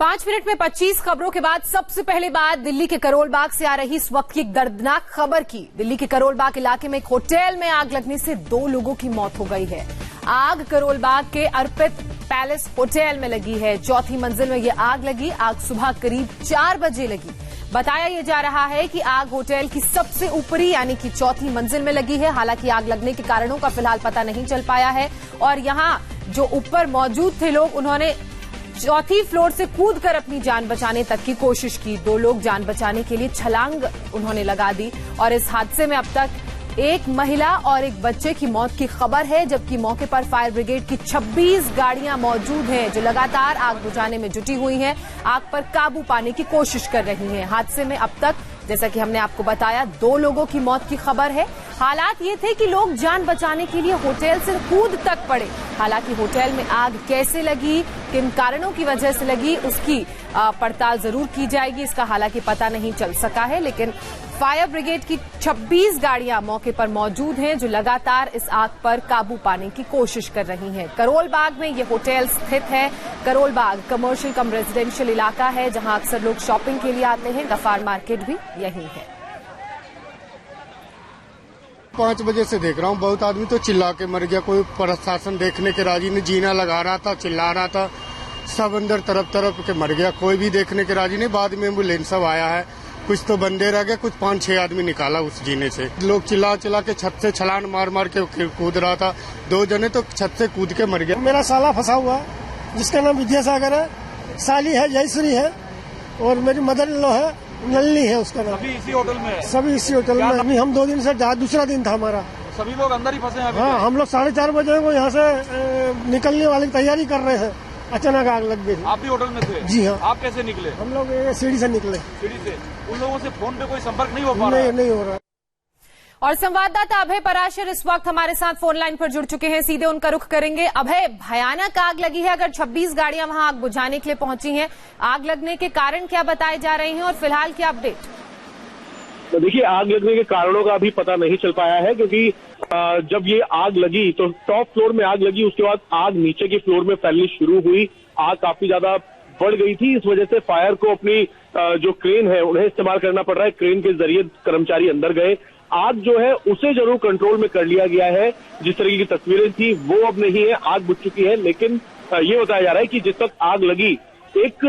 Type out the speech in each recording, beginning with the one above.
5 minute में 25 खबरों के बाद सबसे पहले बात दिल्ली के करोल बाग से आ रही इस वक्त की एक दर्दनाक खबर की। दिल्ली के करोल बाग इलाके में एक होटल में आग लगने से 2 लोगों की मौत हो गई है। आग करोल बाग के अर्पित पैलेस होटल में लगी है। 4थी मंजिल में यह आग लगी। आग सुबह करीब 4 बजे लगी। बताया यह जा रहा है कि आग होटल की सबसे ऊपरी यानी कि 4थी मंजिल में लगी है। हालांकि आग लगने के कारणों का फिलहाल पता नहीं चल पाया है और यहां जो ऊपर मौजूद थे लोग उन्होंने 4थी फ्लोर से कूदकर अपनी जान बचाने तक की कोशिश की। 2 लोग जान बचाने के लिए छलांग उन्होंने लगा दी और इस हादसे में अब तक एक महिला और एक बच्चे की मौत की खबर है, जबकि मौके पर फायर ब्रिगेड की 26 गाड़ियां मौजूद हैं जो लगातार आग बुझाने में जुटी हुई हैं, आग पर काबू पाने की कोशिश कर रही हैं। हादसे में अब तक जैसा कि हमने आपको बताया 2 लोगों की मौत की खबर है। हालात ये थे कि लोग जान बचाने के लिए होटल से कूद तक पड़े। हालांकि होटल में आग कैसे लगी, किन कारणों की वजह से लगी, उसकी पड़ताल जरूर की जाएगी। इसका हालांकि पता नहीं चल सका है, लेकिन फायर ब्रिगेड की 26 गाड़ियां मौके पर मौजूद हैं जो लगातार इस आग पर काबू पाने की कोशिश कर रही हैं। करोल बाग में ये होटल स्थित है। करोल बाग कमर्शियल कम रेजिडेंशियल इलाका है जहां अक्सर लोग शॉपिंग के लिए आते हैं। गफार मार्केट भी यही है। 5 बजे से देख रहा हूँ, बहुत आदमी तो चिल्ला के मर गया। कोई प्रशासन देखने के राजी नहीं, जीना लगा रहा था, चिल्ला रहा था, सब अंदर तरफ के मर गया। कोई भी देखने के राजी नहीं। बाद में एम्बुलेंस सब आया है, कुछ तो बंदे रह गए, कुछ 5-6 आदमी निकाला उस जीने से। लोग चिल्ला के छत से छलांग मार के कूद रहा था। 2 जने तो छत से कूद के मर गए। मेरा साला फंसा हुआ जिसका नाम विद्यासागर है, साली है जयश्री है और मेरी मदर इन लॉ है नलनी है, उसका नाम। सभी इसी होटल में है? सभी इसी होटल में। अभी हम 2 दिन से दूसरा दिन था हमारा। सभी लोग अंदर ही फंसे हैं? हाँ, हम लोग 4:30 बजे को यहाँ से निकलने वाली तैयारी कर रहे हैं, अचानक आग लग गई। आप भी होटल में थे? जी हाँ। आप कैसे निकले? हम लोग सीढ़ी से निकले। सीढ़ी से? उन लोगों से फोन पे कोई संपर्क नहीं हो पा रहा? नहीं हो रहा। और संवाददाता अभय पराशर इस वक्त हमारे साथ फोन लाइन पर जुड़ चुके हैं, सीधे उनका रुख करेंगे। अभय, भयानक आग लगी है, अगर 26 गाड़ियां वहां आग बुझाने के लिए पहुंची हैं, आग लगने के कारण क्या बताए जा रहे हैं और फिलहाल क्या अपडेट? तो देखिए, आग लगने के कारणों का अभी पता नहीं चल पाया है, क्योंकि जब ये आग लगी तो टॉप फ्लोर में आग लगी, उसके बाद आग नीचे की फ्लोर में फैलनी शुरू हुई। आग काफी ज्यादा बढ़ गई थी, इस वजह से फायर को अपनी जो क्रेन है उन्हें इस्तेमाल करना पड़ रहा है। क्रेन के जरिए कर्मचारी अंदर गए। आग जो है उसे जरूर कंट्रोल में कर लिया गया है। जिस तरीके की तस्वीरें थी वो अब नहीं है, आग बुझ चुकी है। लेकिन ये बताया जा रहा है कि जिस वक्त आग लगी एक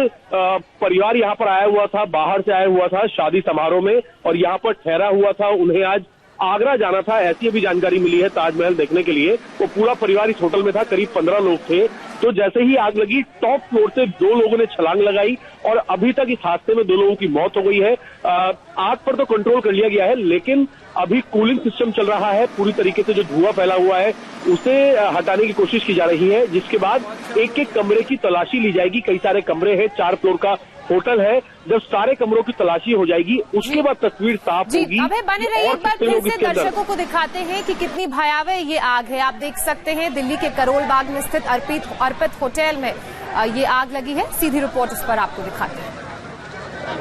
परिवार यहाँ पर आया हुआ था, बाहर से आया हुआ था शादी समारोह में और यहाँ पर ठहरा हुआ था। उन्हें आज आगरा जाना था, ऐसी अभी जानकारी मिली है, ताजमहल देखने के लिए। वो पूरा परिवार इस होटल में था, करीब 15 लोग थे। तो जैसे ही आग लगी टॉप फ्लोर से 2 लोगों ने छलांग लगाई और अभी तक इस हादसे में 2 लोगों की मौत हो गई है। आग पर तो कंट्रोल कर लिया गया है, लेकिन अभी कूलिंग सिस्टम चल रहा है। पूरी तरीके से जो धुआं फैला हुआ है उसे हटाने की कोशिश की जा रही है, जिसके बाद एक कमरे की तलाशी ली जाएगी। कई सारे कमरे हैं, 4 फ्लोर का होटल है। जब सारे कमरों की तलाशी हो जाएगी उसके बाद तस्वीर साफ होगी। अबे बने रहिए, एक बार फिर से दर्शकों को दिखाते हैं कि कितनी भयावह ये आग है। आप देख सकते हैं दिल्ली के करोल बाग में स्थित अर्पित होटल में ये आग लगी है। सीधी रिपोर्ट इस पर आपको दिखाते हैं।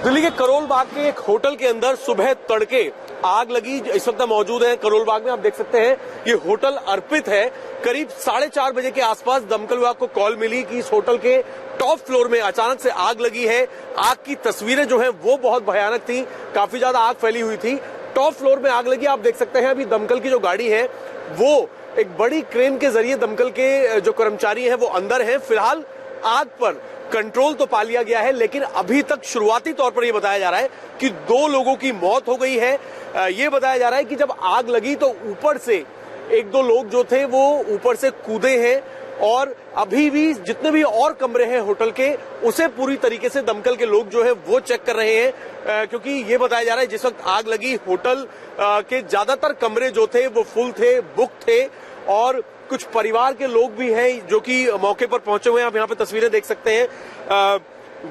दिल्ली के करोल बाग के एक होटल के अंदर सुबह तड़के आग लगी। इस वक्त मौजूद है करोल बाग में, आप देख सकते हैं ये होटल अर्पित है। करीब 4:30 बजे के आसपास दमकल विभाग को कॉल मिली कि इस होटल के टॉप फ्लोर में अचानक से आग लगी है। आग की तस्वीरें जो हैं वो बहुत भयानक थी, काफी ज्यादा आग फैली हुई थी। टॉप फ्लोर में आग लगी, आप देख सकते हैं। अभी दमकल की जो गाड़ी है वो एक बड़ी क्रेन के जरिए दमकल के जो कर्मचारी हैं वो अंदर हैं। फिलहाल आग पर कंट्रोल तो पा लिया गया है, लेकिन अभी तक शुरुआती तौर पर यह बताया जा रहा है कि 2 लोगों की मौत हो गई है। ये बताया जा रहा है कि जब आग लगी तो ऊपर से 1-2 लोग जो थे वो ऊपर से कूदे हैं और अभी भी जितने भी और कमरे हैं होटल के उसे पूरी तरीके से दमकल के लोग जो है वो चेक कर रहे हैं, क्योंकि ये बताया जा रहा है जिस वक्त आग लगी होटल के ज्यादातर कमरे जो थे वो फुल थे, बुक थे और कुछ परिवार के लोग भी हैं जो कि मौके पर पहुंचे हुए हैं। आप यहाँ पे तस्वीरें देख सकते हैं।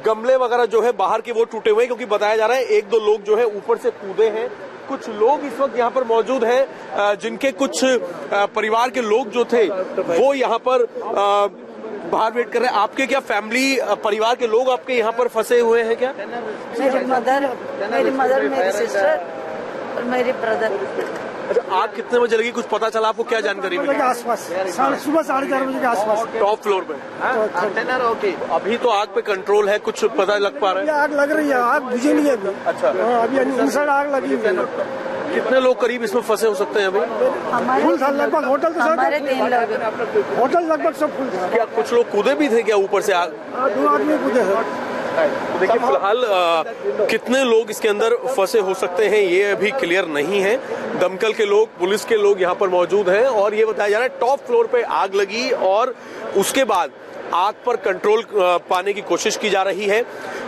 गमले वगैरह जो है बाहर के वो टूटे हुए हैं, क्योंकि बताया जा रहा है 1-2 लोग जो है ऊपर से कूदे हैं। कुछ लोग इस वक्त यहाँ पर मौजूद हैं जिनके कुछ परिवार के लोग जो थे वो यहाँ पर बाहर वेट कर रहे हैं। आपके क्या फैमिली परिवार के लोग आपके यहाँ पर फंसे हुए हैं क्या? मेरी मदर, मेरी सिस्टर और मेरे ब्रदर। अच्छा, आग कितने बजे लगी, कुछ पता चला आपको, क्या जानकारी मिली? के आसपास, सुबह 4:30 बजे के आसपास, टॉप फ्लोर पे। अभी तो आग पे कंट्रोल है, कुछ पता लग पा रहा है? आग लग रही है, आग बुझी नहीं है अभी। अच्छा, अभी इनसाइड आग लगी हुई है। कितने लोग करीब इसमें फंसे हो सकते हैं अभी? फुल था लगभग, होटल तो हमारे 3 लोग, होटल लगभग सब फुल था। क्या कुछ लोग कूदे भी थे क्या ऊपर से आग? 2 आदमी कूदे हैं। देखिए फिलहाल कितने लोग इसके अंदर फंसे हो सकते हैं ये अभी क्लियर नहीं है। दमकल के लोग, पुलिस के लोग यहाँ पर मौजूद हैं और ये बताया जा रहा है टॉप फ्लोर पे आग लगी और उसके बाद आग पर कंट्रोल पाने की कोशिश की जा रही है।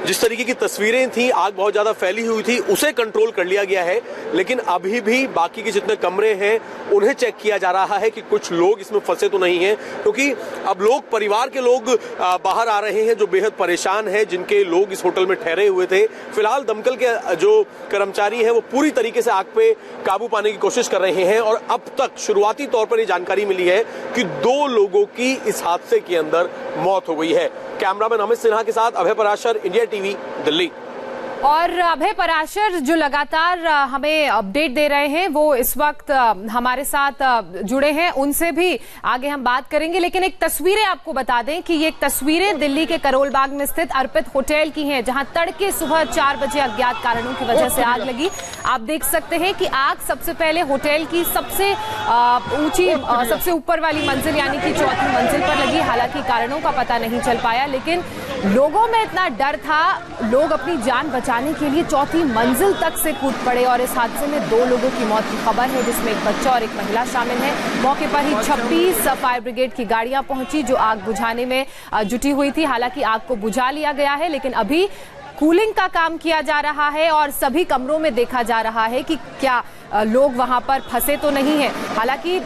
जिस तरीके की तस्वीरें थी, आग बहुत ज्यादा फैली हुई थी, उसे कंट्रोल कर लिया गया है, लेकिन अभी भी बाकी के जितने कमरे हैं उन्हें चेक किया जा रहा है कि कुछ लोग इसमें फंसे तो नहीं हैं, क्योंकि अब लोग, परिवार के लोग बाहर आ रहे हैं जो बेहद परेशान हैं, जिनके लोग इस होटल में ठहरे हुए थे। फिलहाल दमकल के जो कर्मचारी हैं वो पूरी तरीके से आग पे काबू पाने की कोशिश कर रहे हैं और अब तक शुरुआती तौर पर ये जानकारी मिली है कि 2 लोगों की इस हादसे के अंदर मौत हो गई है। कैमरामैन अमित सिन्हा के साथ अभय पराशर, इंडिया टीवी, दिल्ली। और अभय पराशर जो लगातार हमें अपडेट दे रहे हैं वो इस वक्त हमारे साथ जुड़े हैं, उनसे भी आगे हम बात करेंगे। लेकिन एक तस्वीरें आपको बता दें कि ये तस्वीरें दिल्ली के करोल बाग में स्थित अर्पित होटल की हैं, जहां तड़के सुबह 4 बजे अज्ञात कारणों की वजह से आग लगी। आप देख सकते हैं कि आग सबसे पहले होटल की सबसे ऊंची, सबसे ऊपर वाली मंजिल यानी कि 4थी मंजिल पर लगी। हालांकि कारणों का पता नहीं चल पाया, लेकिन लोगों में इतना डर था, लोग अपनी जान बचाने के लिए 4थी मंजिल तक से कूद पड़े और इस हादसे में 2 लोगों की मौत की खबर है, जिसमें एक बच्चा और एक महिला शामिल है। मौके पर ही 26 फायर ब्रिगेड की गाड़ियां पहुंची जो आग बुझाने में जुटी हुई थी। हालांकि आग को बुझा लिया गया है, लेकिन अभी कूलिंग का काम किया जा रहा है और सभी कमरों में देखा जा रहा है कि क्या लोग वहां पर फंसे तो नहीं है। हालांकि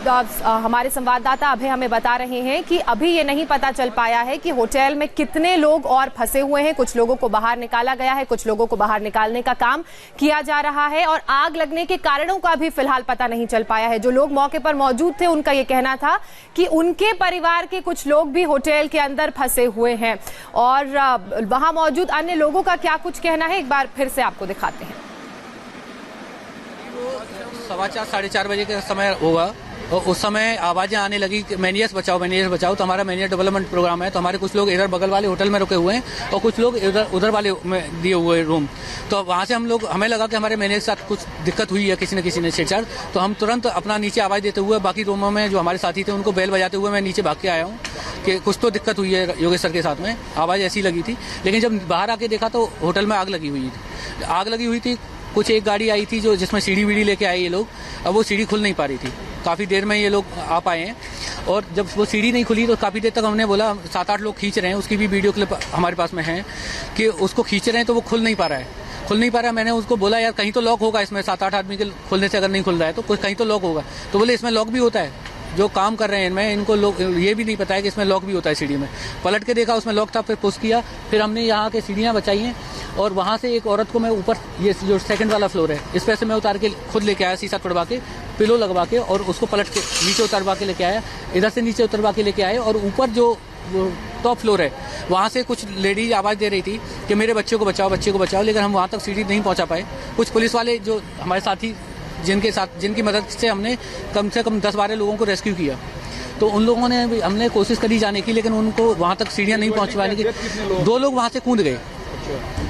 हमारे संवाददाता अभय हमें बता रहे हैं कि अभी ये नहीं पता चल पाया है कि होटल में कितने लोग और फंसे हुए हैं। कुछ लोगों को बाहर निकाला गया है, कुछ लोगों को बाहर निकालने का काम किया जा रहा है और आग लगने के कारणों का भी फिलहाल पता नहीं चल पाया है। जो लोग मौके पर मौजूद थे उनका ये कहना था कि उनके परिवार के कुछ लोग भी होटल के अंदर फंसे हुए हैं और वहां मौजूद अन्य लोगों का क्या कुछ कहना है, एक बार फिर से आपको दिखाते हैं। 4:15 साढ़े 4 बजे का समय होगा और उस समय आवाजें आने लगी मैनेजर्स बचाओ। तो हमारा मैनेजर डेवलपमेंट प्रोग्राम है, तो हमारे कुछ लोग इधर बगल वाले होटल में रुके हुए हैं और कुछ लोग उधर वाले में दिए हुए रूम। तो वहाँ से हमें लगा कि हमारे मैनेजर के साथ कुछ दिक्कत हुई है, किसी न किसी ने छेड़छाड़। तो हम तुरंत अपना नीचे आवाज़ देते हुए बाकी रूमों में जो हमारे साथी थे उनको बेल बजाते हुए मैं नीचे भाग के आया हूँ कि कुछ तो दिक्कत हुई है योगेश सर के साथ में। आवाज़ ऐसी लगी थी, लेकिन जब बाहर आके देखा तो होटल में आग लगी हुई थी। कुछ एक गाड़ी आई थी जो जिसमें सीढ़ी वीढ़ी लेके आए ये लोग, अब वो सीढ़ी खुल नहीं पा रही थी। काफ़ी देर में ये लोग आ पाए हैं और जब वो सीढ़ी नहीं खुली तो काफ़ी देर तक हमने बोला, 7-8 लोग खींच रहे हैं, उसकी भी वीडियो क्लिप हमारे पास में है कि उसको खींच रहे हैं तो वो खुल नहीं पा रहा है। मैंने उसको बोला यार कहीं तो लॉक होगा इसमें, 7-8 आदमी के खुलने से अगर नहीं खुल रहा है तो कहीं तो लॉक होगा। तो बोले इसमें लॉक भी होता है, जो काम कर रहे हैं इनमें इनको लोग ये भी नहीं पता है कि इसमें लॉक भी होता है सीढ़ी में। पलट के देखा उसमें लॉक था, फिर पुश किया, फिर हमने यहाँ के सीढ़ियाँ बचाई हैं और वहाँ से एक औरत को मैं ऊपर, ये जो 2nd वाला फ्लोर है इस पर से मैं उतार के खुद लेके आया, शीशा तोड़वा के, पिलो लगवा के और उसको पलट के नीचे उतरवा के लेके आया। इधर से नीचे उतरवा के लेके आए और ऊपर जो टॉप फ्लोर है वहाँ से कुछ लेडीज आवाज़ दे रही थी कि मेरे बच्चे को बचाओ, लेकिन हम वहाँ तक सीढ़ी नहीं पहुँचा पाए। कुछ पुलिस वाले जो हमारे साथी जिनकी मदद से हमने कम से कम 10-12 लोगों को रेस्क्यू किया, तो उन लोगों ने भी हमने कोशिश करी जाने की, लेकिन उनको वहाँ तक सीढ़ियाँ नहीं पहुँच पाने की। 2 लोग वहाँ से कूद गए।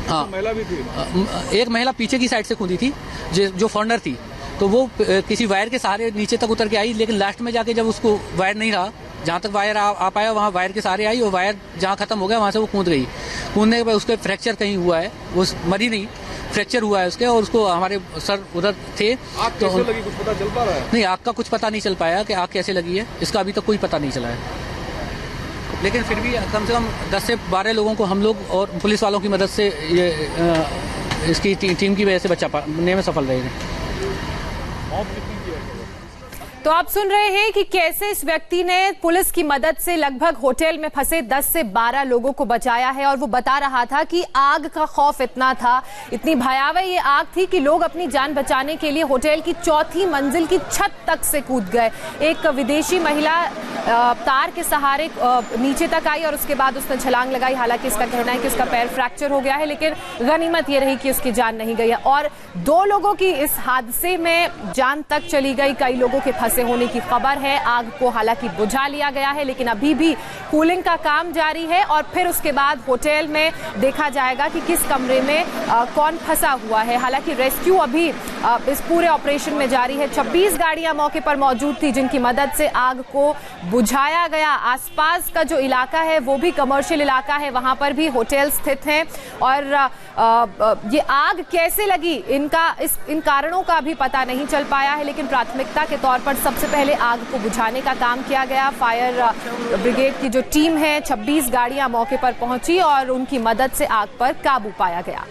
हाँ, महिला भी थी। एक महिला पीछे की साइड से कूदी थी जो फॉर्नर थी, तो वो किसी वायर के सहारे नीचे तक उतर के आई, लेकिन लास्ट में जाके जब उसको वायर नहीं रहा, जहाँ तक वायर आ पाया वहाँ वायर के सहारे आई और वायर जहाँ खत्म हो गया वहाँ से वो कूद गई। कूदने के बाद उसके फ्रैक्चर कहीं हुआ है, वो मरी नहीं, फ्रैक्चर हुआ है उसके और उसको हमारे सर उधर थे। आग कैसे लगी, कुछ पता चल पा रहा है? नहीं, आग का कुछ पता नहीं चल पाया कि आग कैसे लगी है, इसका अभी तक कोई पता नहीं चला है। लेकिन फिर भी कम से कम 10 से 12 लोगों को हम लोग और पुलिस वालों की मदद से ये इसकी टीम की वजह से बचाने में सफल रहे हैं। तो आप सुन रहे हैं कि कैसे इस व्यक्ति ने पुलिस की मदद से लगभग होटल में फंसे 10 से 12 लोगों को बचाया है। और वो बता रहा था कि आग का खौफ इतना था, इतनी भयावह ये आग थी कि लोग अपनी जान बचाने के लिए होटल की 4थी मंजिल की छत तक से कूद गए। एक विदेशी महिला तार के सहारे नीचे तक आई और उसके बाद उसने छलांग लगाई। हालांकि इसका कहना है कि उसका पैर फ्रैक्चर हो गया है, लेकिन गनीमत ये रही कि उसकी जान नहीं गई है। और 2 लोगों की इस हादसे में जान तक चली गई। कई लोगों के फंसे होने की खबर है। आग को हालांकि बुझा लिया गया है, लेकिन अभी भी कूलिंग का काम जारी है और फिर उसके बाद होटल में देखा जाएगा कि किस कमरे में कौन फंसा हुआ है। हालांकि रेस्क्यू अभी इस पूरे ऑपरेशन में जारी है। 26 गाड़ियां मौके पर मौजूद थी जिनकी मदद से आग को बुझाया गया। आसपास का जो इलाका है वो भी कमर्शियल इलाका है, वहां पर भी होटल स्थित हैं। और ये आग कैसे लगी इन कारणों का भी पता नहीं चल पाया है, लेकिन प्राथमिकता के तौर पर सबसे पहले आग को बुझाने का काम किया गया। फायर ब्रिगेड की जो टीम है 26 गाड़ियां मौके पर पहुंची और उनकी मदद से आग पर काबू पाया गया।